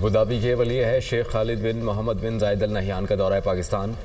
Abu Dhabi के वली अहद शेख खालिद बिन मोहम्मद बिन जायद Al Nahyan का दौरा पाकिस्तान।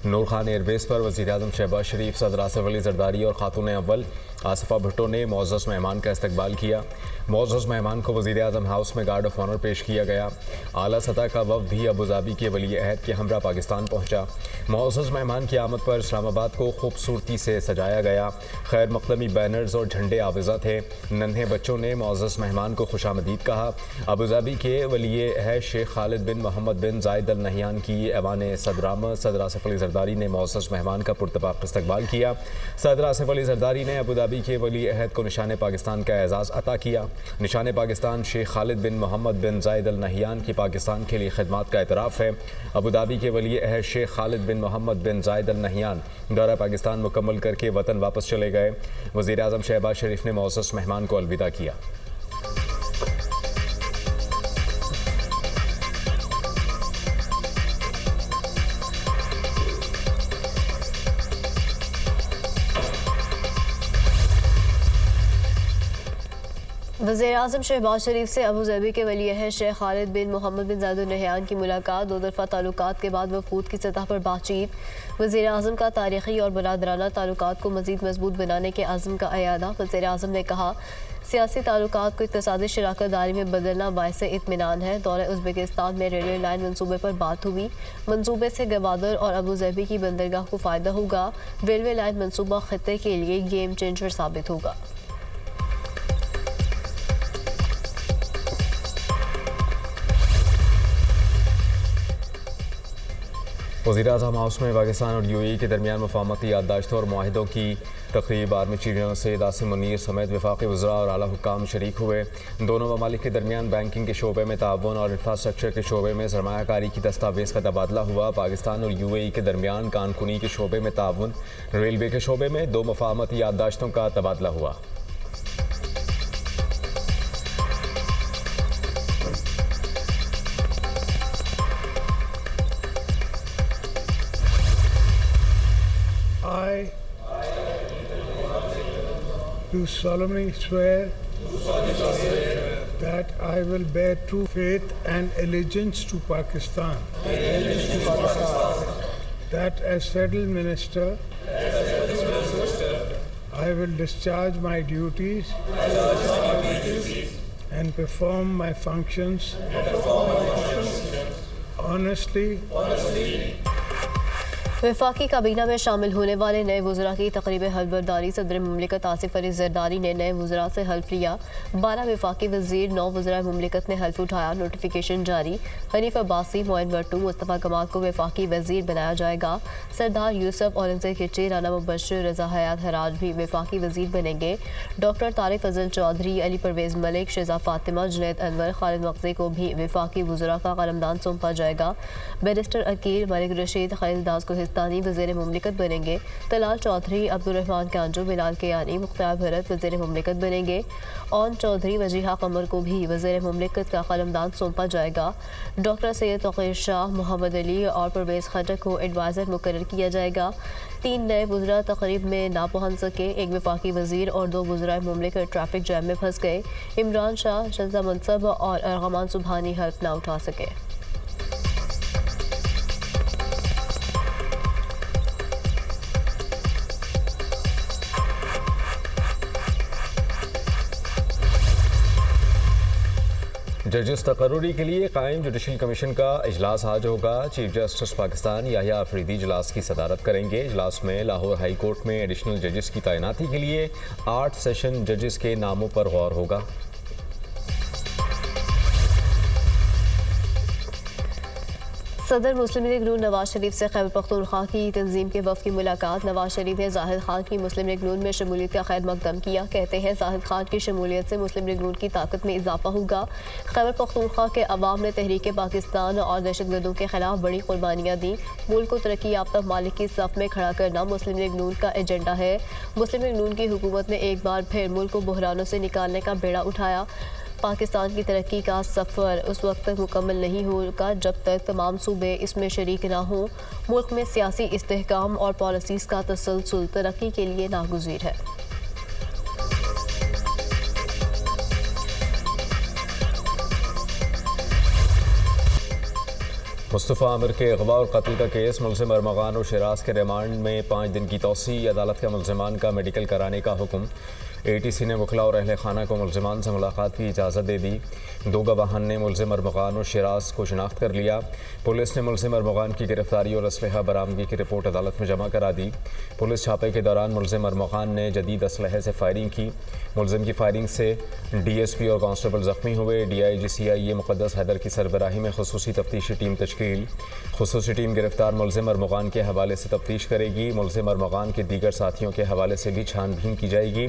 नूर खान एयरबेस पर वज़ीर-ए-आज़म शहबाज शरीफ, सदर आसिफ अली ज़रदारी और खातून अव्वल आसिफा भुट्टो ने मुअज़्ज़ज़ मेहमान का इस्तकबाल किया। मुअज़्ज़ज़ मेहमान को वज़ीर-ए-आज़म हाउस में गार्ड ऑफ ऑनर पेश किया गया। आला सतह का वफ़द भी अबूधाबी के वली अहद के हमरा पाकिस्तान पहुँचा। मुअज़्ज़ज़ मेहमान की आमद पर इस्लामाबाद को खूबसूरती से सजाया गया। खैर मक़दमी बैनर्स और झंडे आविज़ा थे। नन्हे बच्चों ने मुअज़्ज़ज़ मेहमान को खुशामदीद कहा। अबूधाबी के वली अहद शेख खालिद बिन मोहम्मद बिन जायद अल नहयान की ऐवान सदरामद सदर आसिफ अली ज़रदारी ने मुअज़्ज़ज़ मेहमान का पुरतपाक इस्तकबाल किया। सदर आसिफ अली ज़रदारी ने अबूधाबी के वली अहद को निशान पाकिस्तान का एजाज़ अता किया। निशान पाकिस्तान शेख खालिद बिन मोहम्मद बिन जायद अल नहयान की पाकिस्तान के लिए खिदमत का एतराफ़ है। अबूधाबी के वली अहद शेख खालिद बिन मोहम्मद बिन जायद अल नहयान दौरा पाकिस्तान मुकम्मल करके वतन वापस चले गए। वज़ीर-ए-आज़म शहबाज शरीफ ने मुअज़्ज़ज़ मेहमान को अलविदा किया। वज़ीर-ए-आज़म शहबाज शरीफ से अबूधाबी के वली अहद शेख खालिद बिन मोहम्मद बिन जायद अल नहयान की मुलाकात। दो तरफ़ा ताल्लुकात के बाद वफ़ूद की सतह पर बातचीत। वज़ीर-ए-आज़म का तारीख़ी और बरादराना ताल्लुकात को मज़ीद मजबूत बनाने के अज़्म का अयादा। वज़ीर-ए-आज़म ने कहा, सियासी ताल्लुकात को इक़्तिसादी शराकत दारी में बदलना बाइसे इत्मीनान है। दौरे उज़्बेकिस्तान में रेलवे लाइन मनसूबे पर बात हुई। मनसूबे से गवादर और अबूधाबी की बंदरगाह को फ़ायदा होगा। रेलवे लाइन मनसूबा ख़ित्ते के लिए गेम चेंजर साबित होगा। वज़ीर-ए-आज़म हाउस में पाकिस्तान और यूएई के दरमियान मुफाहमती याददाश्तों और मुआहिदों की तक़रीब। Army chief general Syed Asim Munir समेत वफ़ाक़ी वज़रा और आला हुक्काम शरीक हुए। दोनों ममालिक के दरमियान बैंकिंग के शोबे में ताउन और इंफ्रास्ट्रक्चर के शोबे में सरमायाकारी की दस्तावेज़ का तबादला हुआ। पाकिस्तान और यूएई के दरमियान कानकुनी के शोबे में ताउन, रेलवे के शोबे में दो मुफाहमती याददाश्तों का तबादला हुआ। I do solemnly swear that I will bear true faith and allegiance to Pakistan, that as Federal Minister I will discharge my duties and perform my functions honestly वफाकी काबीना में शामिल होने वाले नए वज़रा की तकरीब हल्फबरदारी। सदर मुमलिकत आसिफ अली ज़रदारी ने नए वज़रा से हल्फ लिया। 12 वफाकी वज़ीर, 9 वज़रा मुमलिकत ने हल्फ उठाया। नोटिफिकेशन जारी। हनीफ अब्बासी, मोइन भट्टू, मुस्तफ़ा कमाल को वफाकी वज़ीर बनाया जाएगा। सरदार यूसुफ, औरंगज़ेब खिची, राना मुबश्शिर, रज़ा हयात हराज भी वफाकी वज़ीर बनेंगे। डॉक्टर तारिक फजल चौधरी, अली परवेज़ मलिक, शेज़ा फातिमा, जुनैद अनवर, खालिद मक़ज़ी को भी वफाकी वज़रा का कलमदान सौंपा जाएगा। बैरिस्टर अकील, मलिक रशीद, खलीलदास को वज़ीर मुमलिकत बनेंगे। तलाल चौधरी, अब्दुर्रहमान कांजो, बिलाल कियानी, मुख्तार भरत वज़ीर मुमलिकत बनेंगे। ओन चौधरी, वजीहा कमर को भी वज़ीर मुमलिकत का कलमदान सौंपा जाएगा। डॉक्टर सैयद तौक़ीर शाह, मोहम्मद अली और परवेज़ खट्टर को एडवाइज़र मुकर्रर किया जाएगा। 3 नए वज़रा तकरीब में ना पहुँच सके। एक वफाकी वज़ीर और 2 वज़राए मुमलिकत ट्रैफिक जैम में फंस गए। इमरान शाह, शंजा मनसब और अरगमान सुबहानी हल्फ ना उठा सके। जजेस तकर्रुरी के लिए कायम जुडिशल कमीशन का इजलास आज होगा। चीफ जस्टिस पाकिस्तान याहिया अफरीदी इजलास की सदारत करेंगे। इजलास में लाहौर हाई कोर्ट में एडिशनल जजेस की तैनाती के लिए 8 सेशन जजेस के नामों पर गौर होगा। सदर मुस्लिम लीग नून नवाज शरीफ से खैबर पख्तूनख्वा की तंजीम के वफ़द की मुलाकात। नवाज शरीफ ने जाहिद खान की मुस्लिम लीग नून में शमूलियत का खैर मकदम किया। कहते हैं जाहिद खान की शमूलियत से मुस्लिम लीग नून की ताकत में इजाफा होगा। खैबर पख्तूनख्वा के अवाम ने तहरीक पाकिस्तान और दहशतगर्दों के खिलाफ बड़ी कुर्बानियाँ दी। मुल्क को तरक्की याफ्ता मालिक की सफ़ में खड़ा करना मुस्लिम लीग नून का एजेंडा है। मुस्लिम लीग नून की हुकूमत ने एक बार फिर मुल्क को बहरानों से निकालने का बेड़ा उठाया। पाकिस्तान की तरक्की का सफ़र उस वक्त तक मुकम्मल नहीं होगा जब तक तमाम सूबे इसमें शरीक ना हों। मुल्क में सियासी इस्तेहकाम और पॉलिसीज़ का तसलसल तरक्की के लिए नागुज़ीर है। मुस्तफ़ा आमिर के अगवा और कत्ल का केस, मुलज़िम अरमगान और शिराज के रिमांड में 5 दिन की तौसी। अदालत का मुलज़िमान का मेडिकल कराने का हुक्म। ATC ने वकला और अहल खाना को मुलज़िमान से मुलाकात की इजाज़त दे दी। 2 गवाहान ने मुलज़िम अरमगान और शिराज को शनाख्त कर लिया। पुलिस ने मुलज़िम अरमगान की गिरफ्तारी और असलहा बरामदगी की रिपोर्ट अदालत में जमा करा दी। पुलिस छापे के दौरान मुलज़िम अरमगान ने जदीद असलहे से फायरिंग की। मुलज़िम की फायरिंग से DSP और कांस्टेबल ज़ख्मी हुए। DIG CIA मुक़द्दस हैदर की सरबराही में खुसूसी तफ्तीशी टीम तश्कील। खुसूसी टीम गिरफ्तार मुलज़िम अरमगान के हवाले से तफ्तीश करेगी। मुलज़िम अरमगान के दीगर साथियों के हवाले से भी छानबीन की जाएगी।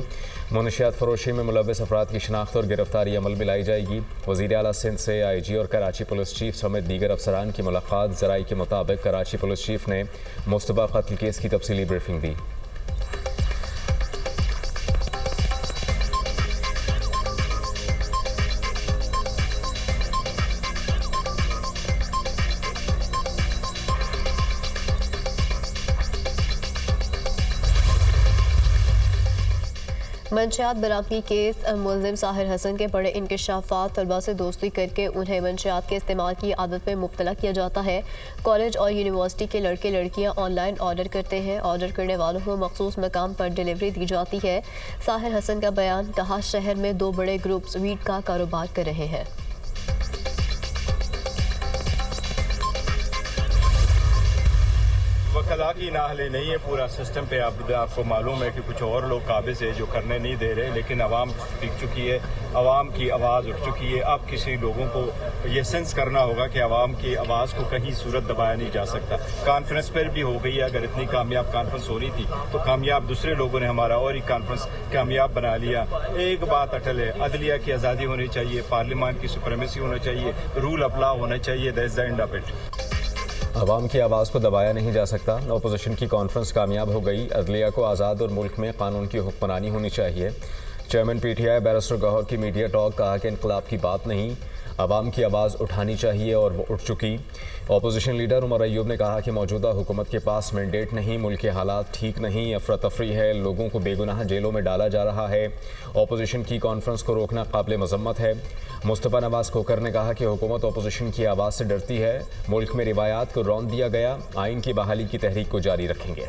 मुनशियात फरोशी में मुलव्वस अफराद की शनाख्त और गिरफ्तारी अमल में लाई जाएगी। वज़ीर आला सिंध से IG और कराची पुलिस चीफ समेत दीगर अफसरान की मुलाकात। ज़राई के मुताबिक कराची पुलिस चीफ ने मुश्तबा कत्ल केस की तफसीली ब्रीफिंग दी। मंशियात बरामदगी केस, मुलजिम साहिर हसन के बड़े इंकशाफात, तलबा से दोस्ती करके उन्हें मंशियात के इस्तेमाल की आदत में मुब्तला किया जाता है। कॉलेज और यूनिवर्सिटी के लड़के लड़कियां ऑनलाइन ऑर्डर करते हैं। ऑर्डर करने वालों को मखसूस मकाम पर डिलीवरी दी जाती है। साहिर हसन का बयान, कहा शहर में 2 बड़े ग्रुप्स वीट का कारोबार कर रहे हैं। वकला की नाहली नहीं है पूरा सिस्टम पे। आपको मालूम है कि कुछ और लोग काबिज है जो करने नहीं दे रहे, लेकिन आवाम सीख चुकी है, आवाम की आवाज़ उठ चुकी है। अब किसी लोगों को ये सेंस करना होगा कि आवाम की आवाज़ को कहीं सूरत दबाया नहीं जा सकता। कॉन्फ्रेंस पर भी हो गई है। अगर इतनी कामयाब कॉन्फ्रेंस हो रही थी तो कामयाब दूसरे लोगों ने हमारा और ही कॉन्फ्रेंस कामयाब बना लिया। एक बात अटल है, अदलिया की आज़ादी होनी चाहिए, पार्लियामान की सुप्रीमेसी होना चाहिए, रूल अप्ला होना चाहिए। That's the end of it. अवाम की आवाज़ को दबाया नहीं जा सकता। अपोजिशन की कॉन्फ्रेंस कामयाब हो गई। अदलिया को आज़ाद और मुल्क में कानून की हुक्मरानी होनी चाहिए। चेयरमैन PTI बैरिस्टर गौहर की मीडिया टॉक, कहा कि इनकलाब की बात नहीं, आवाम की आवाज़ उठानी चाहिए और वो उठ चुकी। अपोजिशन लीडर उमर अयूब ने कहा कि मौजूदा हुकूमत के पास मैंडेट नहीं, मुल्क के हालात ठीक नहीं, अफरा तफरी है, लोगों को बेगुनाह जेलों में डाला जा रहा है। अपोजिशन की कॉन्फ्रेंस को रोकना काबिल मजम्मत है। मुस्तफ़ा नवाज खोकर ने कहा कि हुकूमत अपोजिशन की आवाज़ से डरती है। मुल्क में रिवायात को रौंद दिया गया, आइन की बहाली की तहरीक को जारी रखेंगे।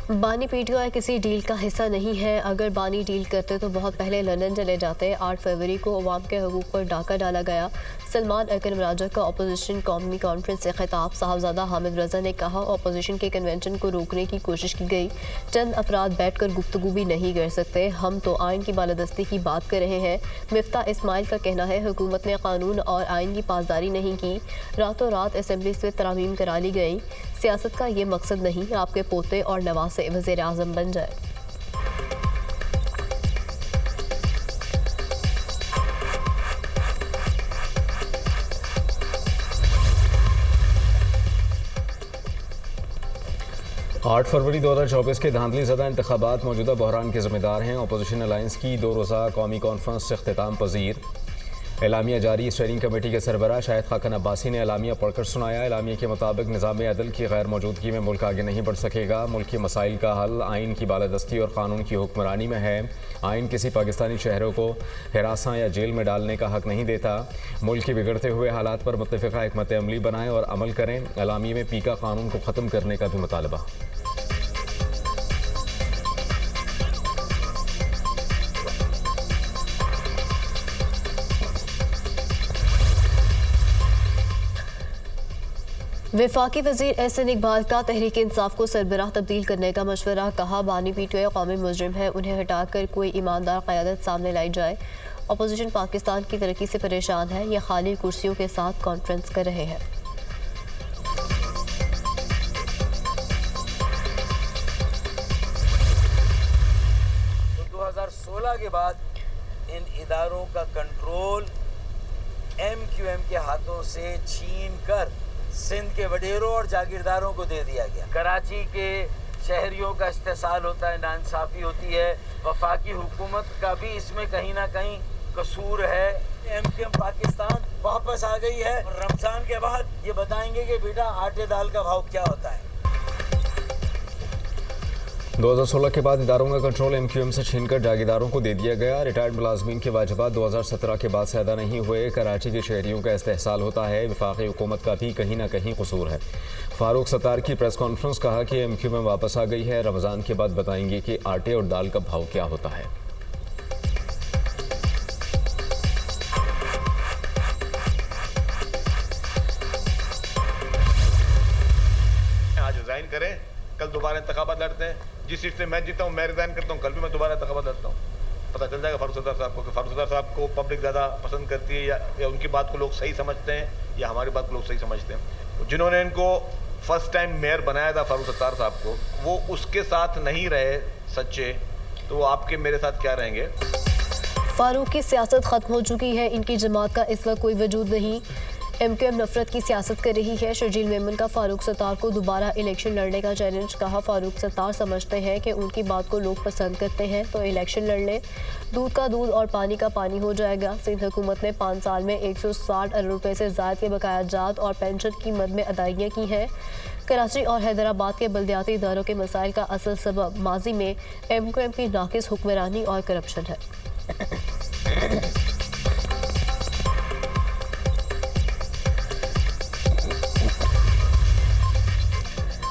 बानी PTI किसी डील का हिस्सा नहीं है। अगर बानी डील करते तो बहुत पहले लंदन चले जाते। 8 फरवरी को अवाम के हकूक़ पर डाका डाला गया। सलमान अकरम राजा का अपोजिशन कौमी कॉन्फ्रेंस से खिताब, साहबजादा हामिद रजा ने कहा अपोजिशन के कन्वेंशन को रोकने की कोशिश की गई। चंद अफराद बैठ कर गुफ्तगू भी नहीं कर सकते। हम तो आइन की बालादस्ती की बात कर रहे हैं। मिफ्ता इस्माइल का कहना है हुकूमत ने कानून और आइन की पासदारी नहीं की। रातों रात असम्बली से तरामीम करा ली गई। सियासत का ये मकसद नहीं आपके पोते और नवासे वज़ीर आज़म बन जाए। आठ फरवरी 2024 के धांधली ज़दा इंतखाबात मौजूदा बहरान के ज़िम्मेदार हैं। अपोजिशन अलायंस की 2 रोज़ा कौमी कॉन्फ्रेंस इख्तिताम पजीर। एलामिया जारी। स्टेयरिंग कमेटी के सरबराह शाहिद खाकन अब्बासी ने एलामिया पढ़कर सुनाया। एलामिया के मुताबिक निज़ाम अदल की गैर मौजूदगी में मुल्क आगे नहीं बढ़ सकेगा। मुल्क के मसाइल का हल आइन की बालादस्ती और कानून की हुक्मरानी में है। आइन किसी पाकिस्तानी शहरों को हिरासा या जेल में डालने का हक नहीं देता। मुल्क के बिगड़ते हुए हालात पर मुत्तफ़िक़ा हिकमत अमली बनाएं और अमल करें। एलामिया में पीका कानून को ख़त्म करने का भी मुतालबा। वफाकी वज़ीर एहसन इकबाल का तहरीक इंसाफ को सरबराह तब्दील करने का मशवरा, कहा बानी PTI कौमी मुजरिम है, उन्हें हटाकर कोई ईमानदार क़यादत सामने लाई जाए। अपोजिशन पाकिस्तान की तरक्की से परेशान है, यह खाली कुर्सियों के साथ कॉन्फ्रेंस कर रहे हैं। 2016 के बाद इन इदारों का कंट्रोल MQM के हाथों से छीन कर सिंध के वडेरों और जागीरदारों को दे दिया गया। कराची के शहरियों का इस्तेसाल होता है, नाइंसाफ़ी होती है। वफाकी हुकूमत का भी इसमें कहीं ना कहीं कसूर है। MQM पाकिस्तान वापस आ गई है और रमज़ान के बाद ये बताएंगे कि बेटा आटे दाल का भाव क्या होता है। 2016 के बाद इदारों का कंट्रोल MQM से छीनकर जागीरदारों को दे दिया गया। रिटायर्ड मुलाजमीन के वाजिबात 2017 के बाद से अदा नहीं हुए। कराची के शहरियों का इस्तेहसाल होता है। वफाकी हुकूमत का भी कहीं ना कहीं कसूर है। फारूक सत्तार की प्रेस कॉन्फ्रेंस, कहा कि MQM वापस आ गई है। रमज़ान के बाद बताएंगे कि आटे और दाल का भाव क्या होता है। आज रिजाइन करें, कल दोबारा इंतखाबात लड़ते हैं। जिस सीट से मैं जीता हूँ मैं रिजाइन करता हूँ, कल भी मैं दोबारा इंतखाबात लड़ता हूँ। पता चल जाएगा फारूक सत्तार साहब को कि फारूक सत्तार साहब को पब्लिक ज़्यादा पसंद करती है या उनकी बात को लोग सही समझते हैं या हमारी बात को लोग सही समझते हैं। जिन्होंने इनको फर्स्ट टाइम मेयर बनाया था फारूक सत्तार साहब को, वो उसके साथ नहीं रहे सच्चे, तो वो आपके मेरे साथ क्या रहेंगे। फारूक की सियासत खत्म हो चुकी है। इनकी जमात का इस वक्त कोई वजूद नहीं। MQM नफरत की सियासत कर रही है। शर्जील मेमन का फारूक सत्तार को दोबारा इलेक्शन लड़ने का चैलेंज, कहा फारूक सत्तार समझते हैं कि उनकी बात को लोग पसंद करते हैं तो इलेक्शन लड़ लें, दूध का दूध और पानी का पानी हो जाएगा। सिंध हुकूमत ने 5 साल में 160 अरब रुपए से ज़ायद के बकाया जात और पेंशन की मद में अदायगियाँ की हैं। कराची और हैदराबाद के बल्दियाती इदारों के मसाइल का असल सबब माजी में MQM की नाकिस हुक्मरानी और करप्शन है।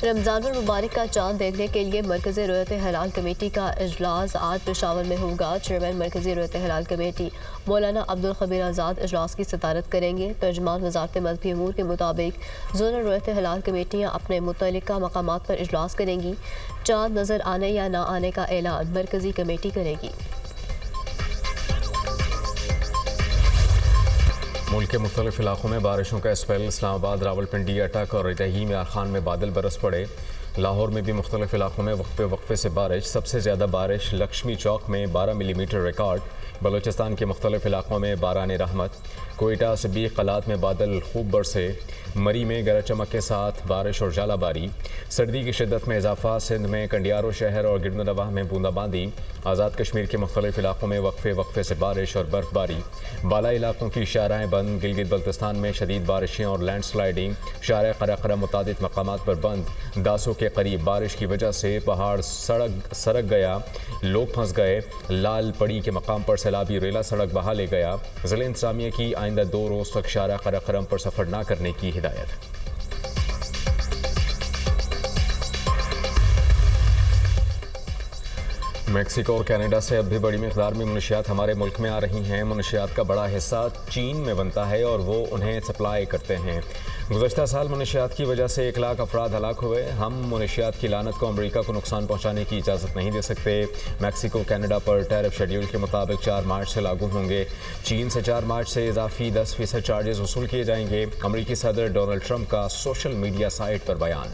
रमज़ान मुबारक का चांद देखने के लिए मरकज़ी रोयत हलाल कमेटी का इजलास आज पेशावर में होगा। चेयरमैन मरकज़ी रोयत हलाल कमेटी मौलाना अब्दुल खबीर आज़ाद इजलास की सदारत करेंगे। तर्जुमान वज़ारत मज़हबी अमूर के मुताबिक जोनल रोयत हलाल कमेटियाँ अपने मुतल्लिका मकामात पर इजलास करेंगी। चांद नज़र आने या ना आने का ऐलान मरकज़ी कमेटी करेगी। मुल्क के मुख्तलिफ इलाकों में बारिशों का स्पेल। इस्लामाबाद, रावलपिंडी, अटक और रतही में खान में बादल बरस पड़े। लाहौर में भी मुख्तलिफ इलाकों में वक्फे से बारिश। सबसे ज़्यादा बारिश लक्ष्मी चौक में 12 मिलीमीटर रिकॉर्ड। बलूचिस्तान के मुख्तलिफ इलाकों में बारान रहमत। कोयटा, सिब्बी, कलात में बादल खूब बरसे। मरी में गरज चमक के साथ बारिश और जालाबारी। सर्दी की शिद्दत में इजाफा। सिंध में कंडियारो शहर और गिरदनवाह में बूंदाबांदी। आज़ाद कश्मीर के मुख्तलिफ इलाकों में वक्फे से बारिश और बर्फबारी। बाला इलाकों की शाहराहें बंद। गिलगित बल्तिस्तान में शदीद बारिशें और लैंड स्लाइडिंग। शाहरा कराकरा मुतादिद मकामात पर बंद। दासों के करीब बारिश की वजह से पहाड़ सरक गया, लोग फंस गए। लाल पड़ी के मकाम पर सैलाबी रेला सड़क बहा ले गया। ज़िला इंतज़ामिया की आइंदा 2 रोज़ तक शाहरा कराकरम पर सफ़र न करने की हिदायत। मेक्सिको और कनाडा से अब भी बड़ी मिक़दार में मुनशियात हमारे मुल्क में आ रही हैं। मुनशियात का बड़ा हिस्सा चीन में बनता है और वो उन्हें सप्लाई करते हैं। गुज़श्ता साल मुनशियात की वजह से 1 लाख अफराद हलाक हुए। हम मुनशियात की लानत को अमरीका को नुकसान पहुँचाने की इजाज़त नहीं दे सकते। मैक्सिको कनाडा पर टैरिफ शेड्यूल के मुताबिक 4 मार्च से लागू होंगे। चीन से 4 मार्च से इजाफी 10% चार्जेस वसूल किए जाएंगे। अमरीकी सदर डोनाल्ड ट्रंप का सोशल मीडिया साइट पर बयान।